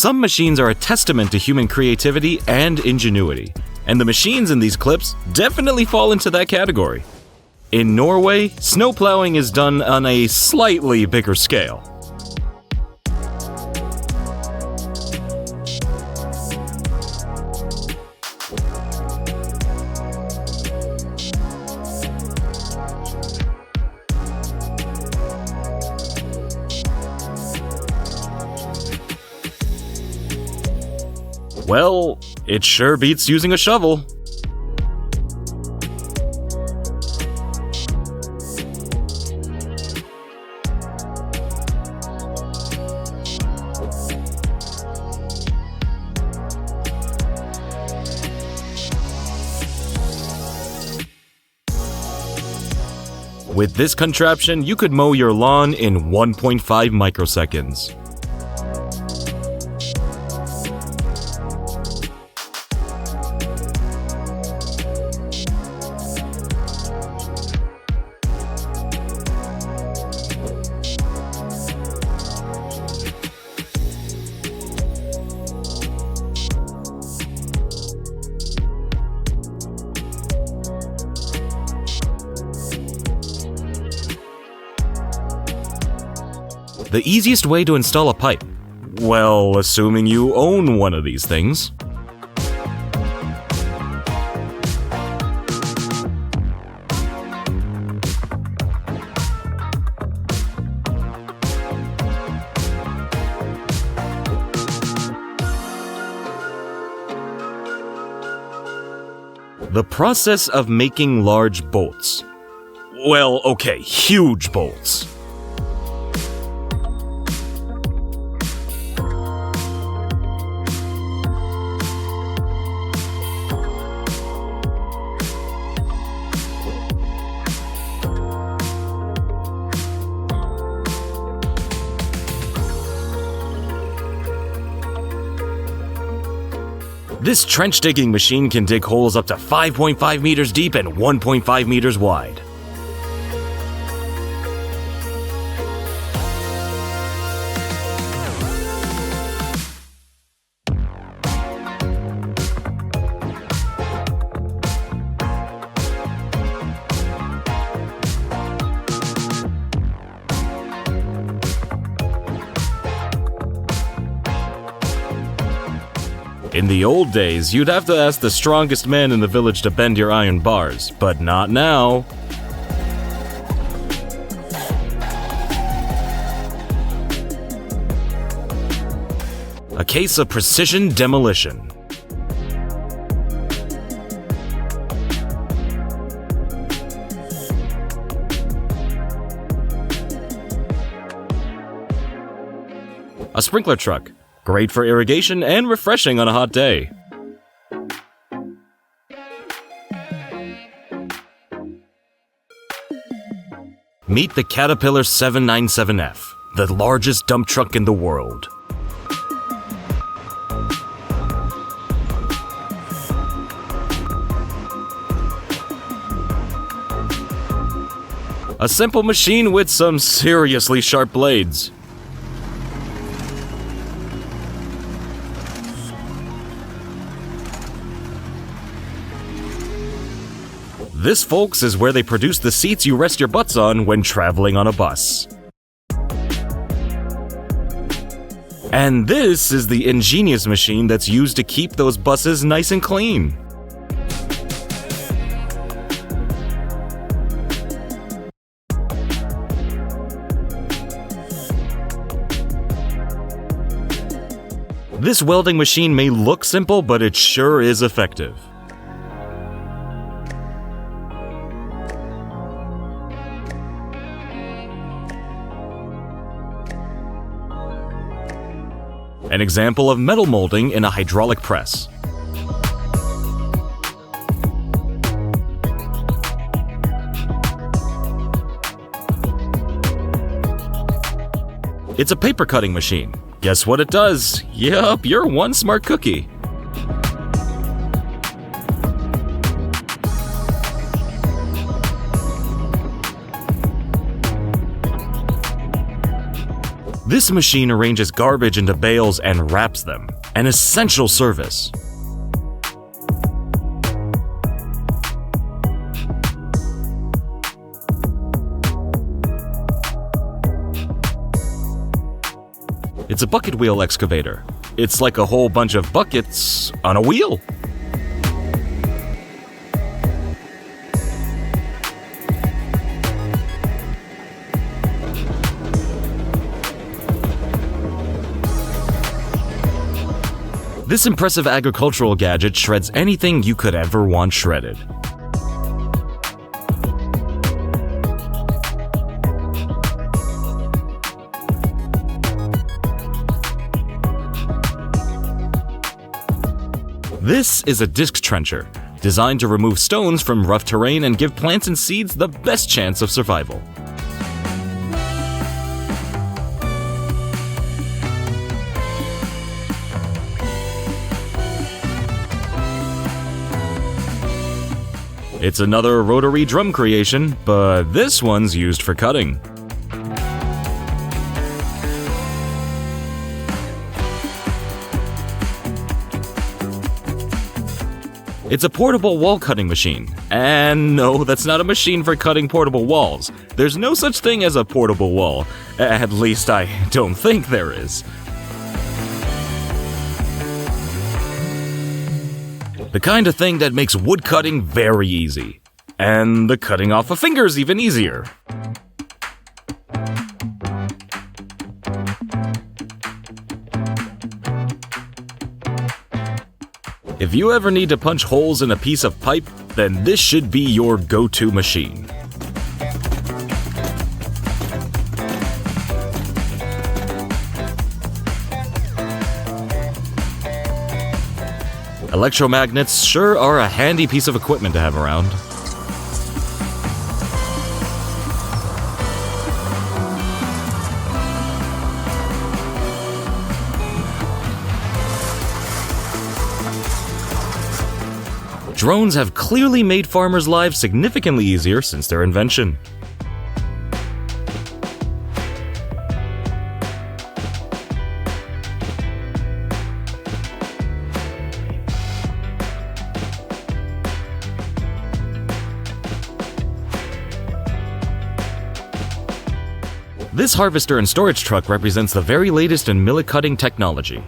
Some machines are a testament to human creativity and ingenuity, and the machines in these clips definitely fall into that category. In Norway, snowplowing is done on a slightly bigger scale. Well, it sure beats using a shovel. With this contraption, you could mow your lawn in 1.5 microseconds. The easiest way to install a pipe? Well, assuming you own one of these things. The process of making large bolts. Well, okay, huge bolts. This trench-digging machine can dig holes up to 5.5 meters deep and 1.5 meters wide. In the old days, you'd have to ask the strongest man in the village to bend your iron bars, but not now. A case of precision demolition. A sprinkler truck. Great for irrigation and refreshing on a hot day. Meet the Caterpillar 797F, the largest dump truck in the world. A simple machine with some seriously sharp blades. This, folks, is where they produce the seats you rest your butts on when traveling on a bus. And this is the ingenious machine that's used to keep those buses nice and clean. This welding machine may look simple, but it sure is effective. An example of metal molding in a hydraulic press. It's a paper cutting machine. Guess what it does? Yup, you're one smart cookie. This machine arranges garbage into bales and wraps them, an essential service. It's a bucket wheel excavator. It's like a whole bunch of buckets on a wheel. This impressive agricultural gadget shreds anything you could ever want shredded. This is a disc trencher, designed to remove stones from rough terrain and give plants and seeds the best chance of survival. It's another rotary drum creation, but this one's used for cutting. It's a portable wall cutting machine. And no, that's not a machine for cutting portable walls. There's no such thing as a portable wall. At least I don't think there is. The kind of thing that makes wood cutting very easy. And the cutting off of fingers even easier. If you ever need to punch holes in a piece of pipe, then this should be your go-to machine. Electromagnets sure are a handy piece of equipment to have around. Drones have clearly made farmers' lives significantly easier since their invention. This harvester and storage truck represents the very latest in millet cutting technology.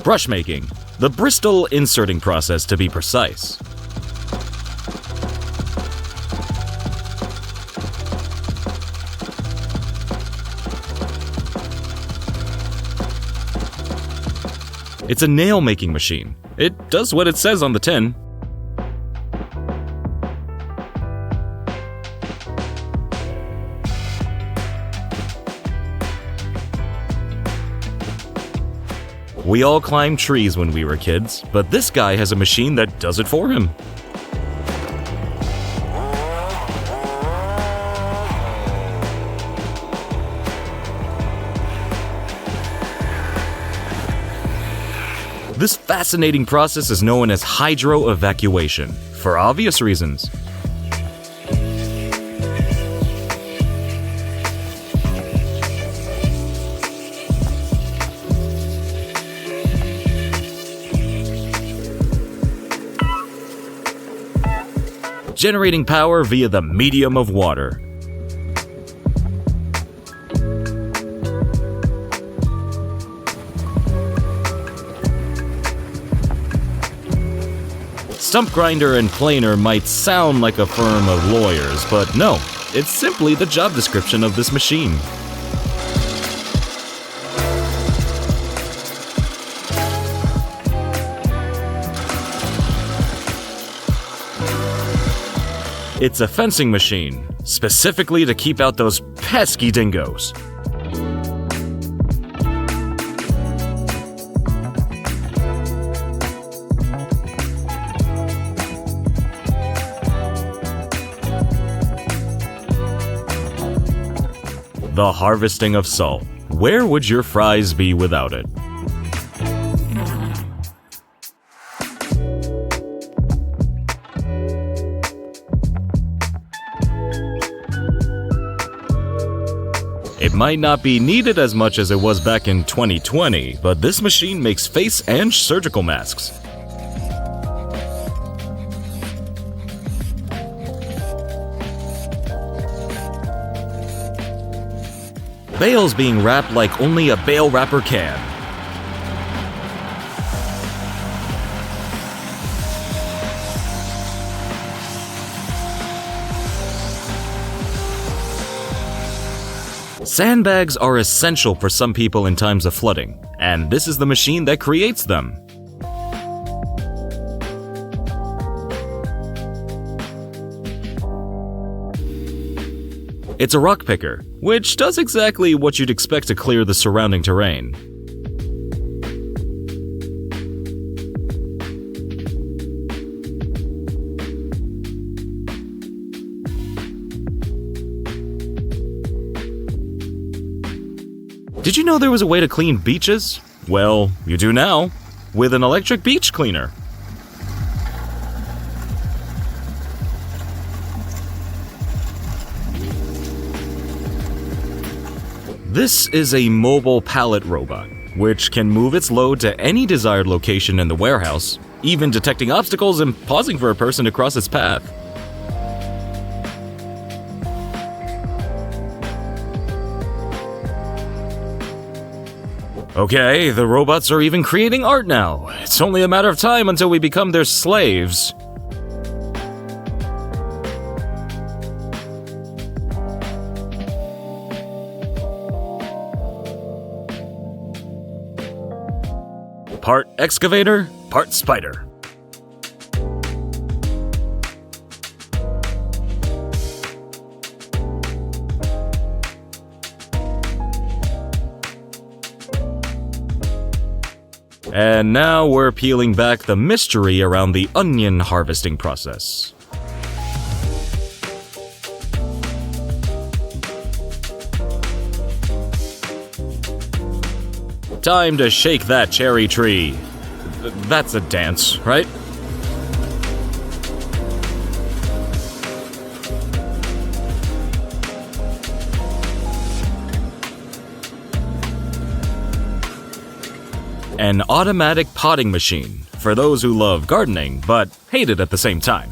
Brush making, the Bristol inserting process to be precise. It's a nail making machine. It does what it says on the tin. We all climbed trees when we were kids, but this guy has a machine that does it for him. This fascinating process is known as hydroevacuation, for obvious reasons. Generating power via the medium of water. Stump grinder and planer might sound like a firm of lawyers, but no, it's simply the job description of this machine. It's a fencing machine, specifically to keep out those pesky dingoes. The harvesting of salt. Where would your fries be without it? It might not be needed as much as it was back in 2020, but this machine makes face and surgical masks. Bales being wrapped like only a bale wrapper can. Sandbags are essential for some people in times of flooding, and this is the machine that creates them. It's a rock picker, which does exactly what you'd expect to clear the surrounding terrain. Did you know there was a way to clean beaches? Well, you do now, with an electric beach cleaner. This is a mobile pallet robot, which can move its load to any desired location in the warehouse, even detecting obstacles and pausing for a person to cross its path. Okay, the robots are even creating art now. It's only a matter of time until we become their slaves. Part excavator, part spider. And now we're peeling back the mystery around the onion harvesting process. Time to shake that cherry tree. That's a dance, right? An automatic potting machine for those who love gardening but hate it at the same time.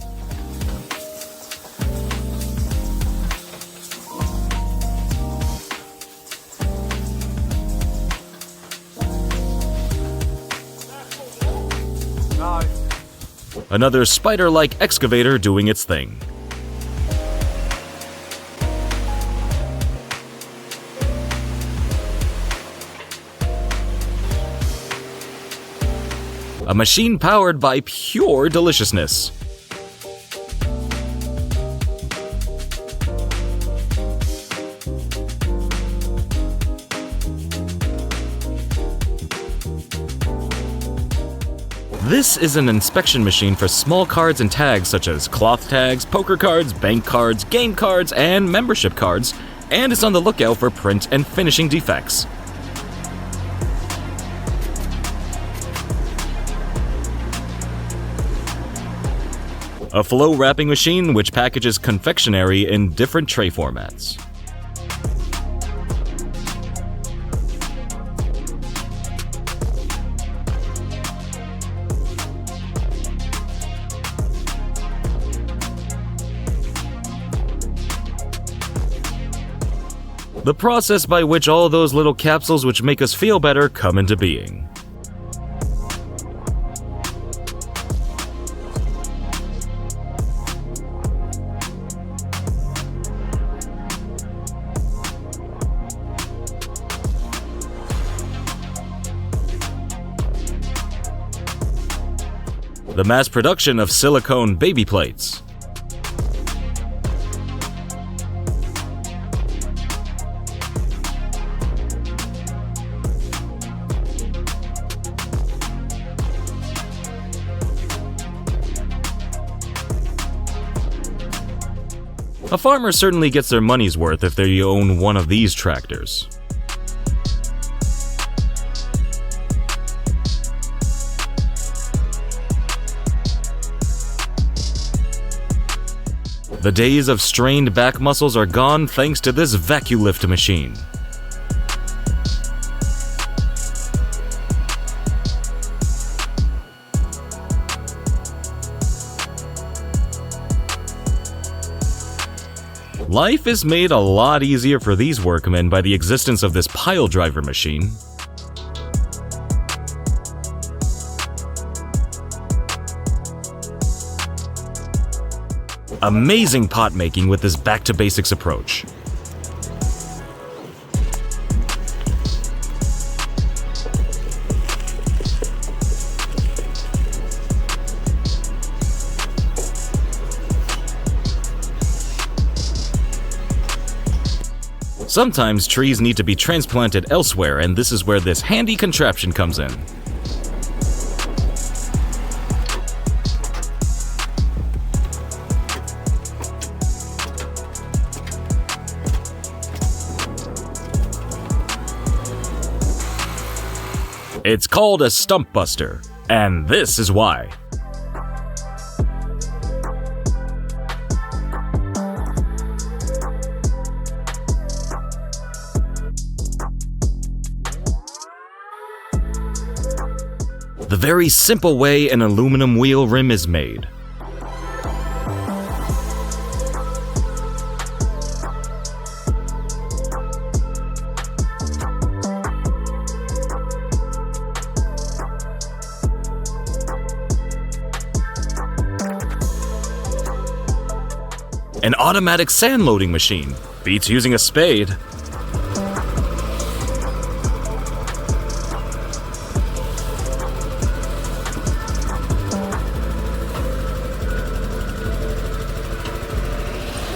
Another spider-like excavator doing its thing. A machine powered by pure deliciousness. This is an inspection machine for small cards and tags such as cloth tags, poker cards, bank cards, game cards, and membership cards, and is on the lookout for print and finishing defects. A flow wrapping machine which packages confectionery in different tray formats. The process by which all those little capsules which make us feel better come into being. The mass production of silicone baby plates. A farmer certainly gets their money's worth if they own one of these tractors. The days of strained back muscles are gone thanks to this vacuum lift machine. Life is made a lot easier for these workmen by the existence of this pile driver machine. Amazing pot making with this back-to-basics approach. Sometimes trees need to be transplanted elsewhere, and this is where this handy contraption comes in. It's called a stump buster, and this is why. The very simple way an aluminum wheel rim is made. An automatic sand loading machine. Beats using a spade.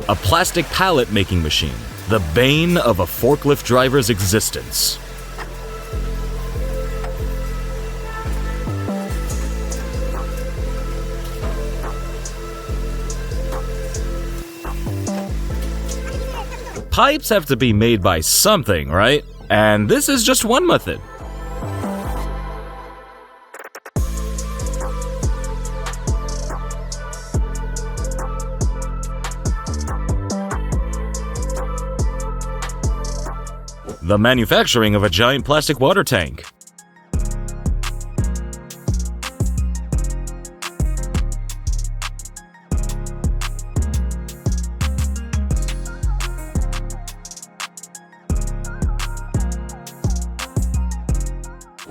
A plastic pallet making machine. The bane of a forklift driver's existence. Pipes have to be made by something, right? And this is just one method. The manufacturing of a giant plastic water tank.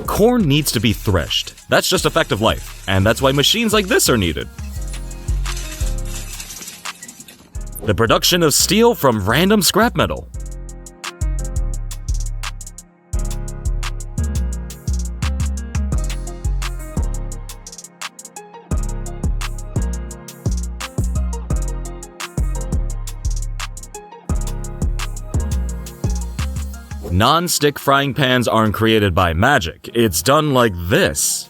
Corn needs to be threshed. That's just a fact of life, and that's why machines like this are needed. The production of steel from random scrap metal. Non-stick frying pans aren't created by magic, it's done like this.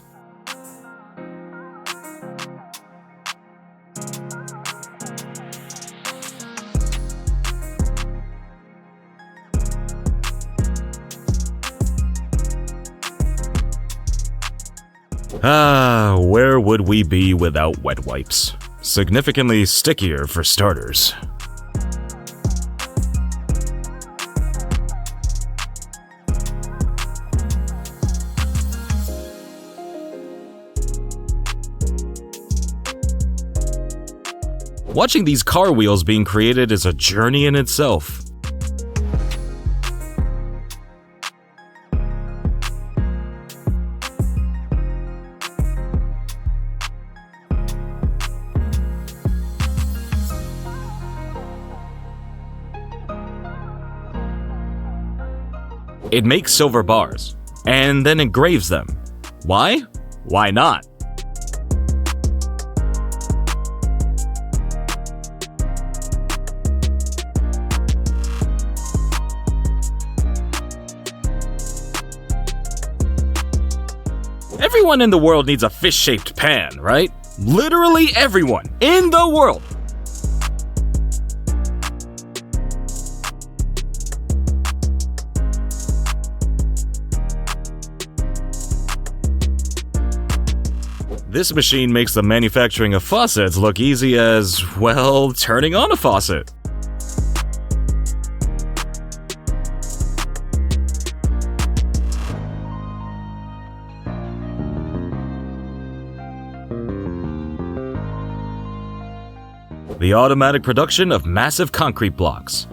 Where would we be without wet wipes? Significantly stickier for starters. Watching these car wheels being created is a journey in itself. It makes silver bars, and then engraves them. Why? Why not? Everyone in the world needs a fish-shaped pan, right? Literally everyone in the world. This machine makes the manufacturing of faucets look easy as, well, turning on a faucet. the automatic production of massive concrete blocks.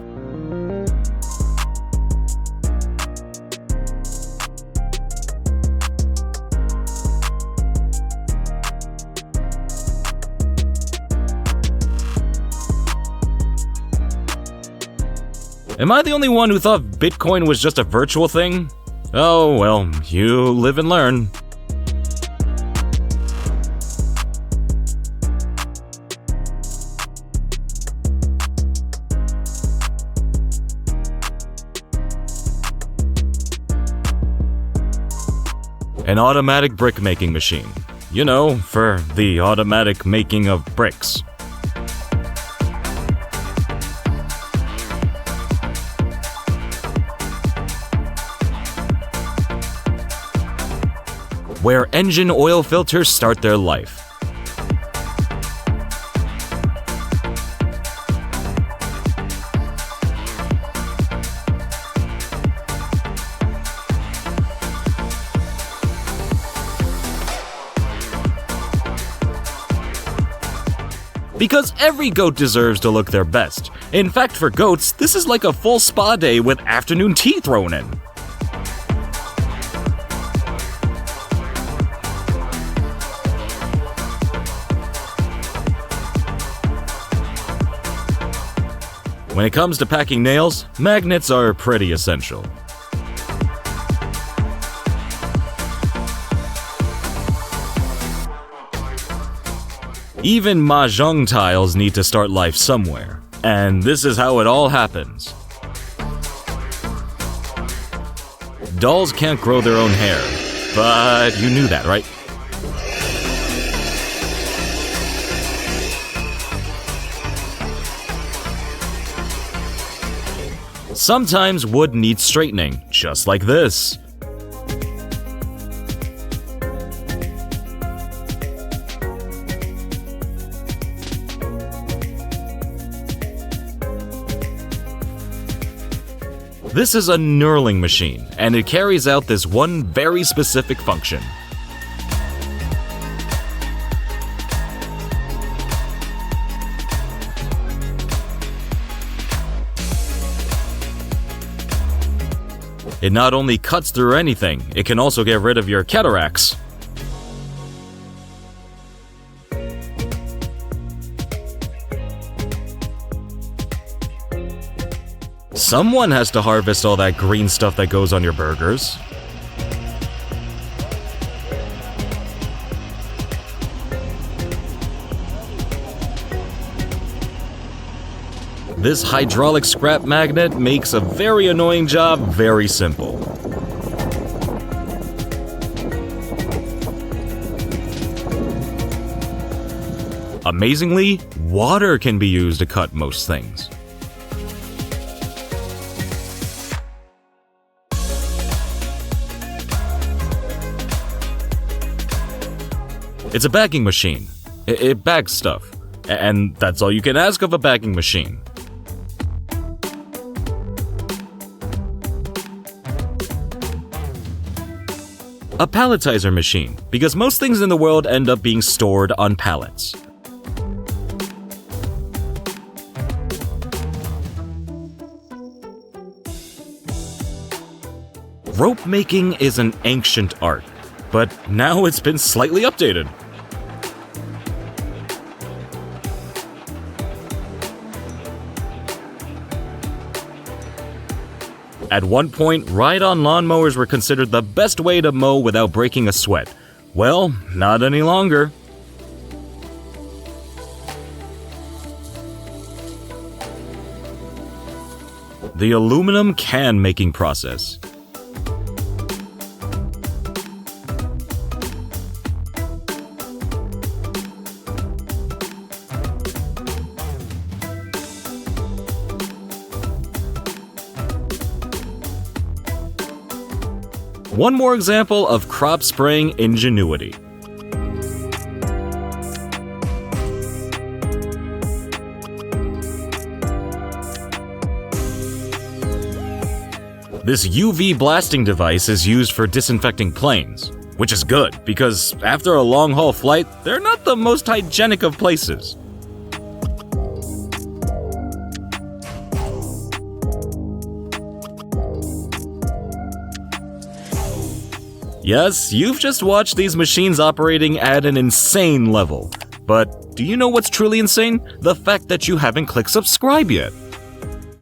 Am I the only one who thought Bitcoin was just a virtual thing? Oh well, you live and learn. An automatic brick making machine. You know, for the automatic making of bricks. Where engine oil filters start their life. Because every goat deserves to look their best. In fact, for goats, this is like a full spa day with afternoon tea thrown in. When it comes to packing nails, magnets are pretty essential. Even mahjong tiles need to start life somewhere, and this is how it all happens. Dolls can't grow their own hair, but you knew that, right? Sometimes wood needs straightening, just like this. This is a knurling machine, and it carries out this one very specific function. It not only cuts through anything, it can also get rid of your cataracts. Someone has to harvest all that green stuff that goes on your burgers. This hydraulic scrap magnet makes a very annoying job very simple. Amazingly, water can be used to cut most things. It's a bagging machine. It bags stuff. And that's all you can ask of a bagging machine. A palletizer machine, because most things in the world end up being stored on pallets. Rope making is an ancient art, but now it's been slightly updated. At one point, ride-on lawnmowers were considered the best way to mow without breaking a sweat. Well, not any longer. The aluminum can making process. One more example of crop spraying ingenuity. This UV blasting device is used for disinfecting planes, which is good because after a long-haul flight, they're not the most hygienic of places. Yes, you've just watched these machines operating at an insane level. But do you know what's truly insane? The fact that you haven't clicked subscribe yet.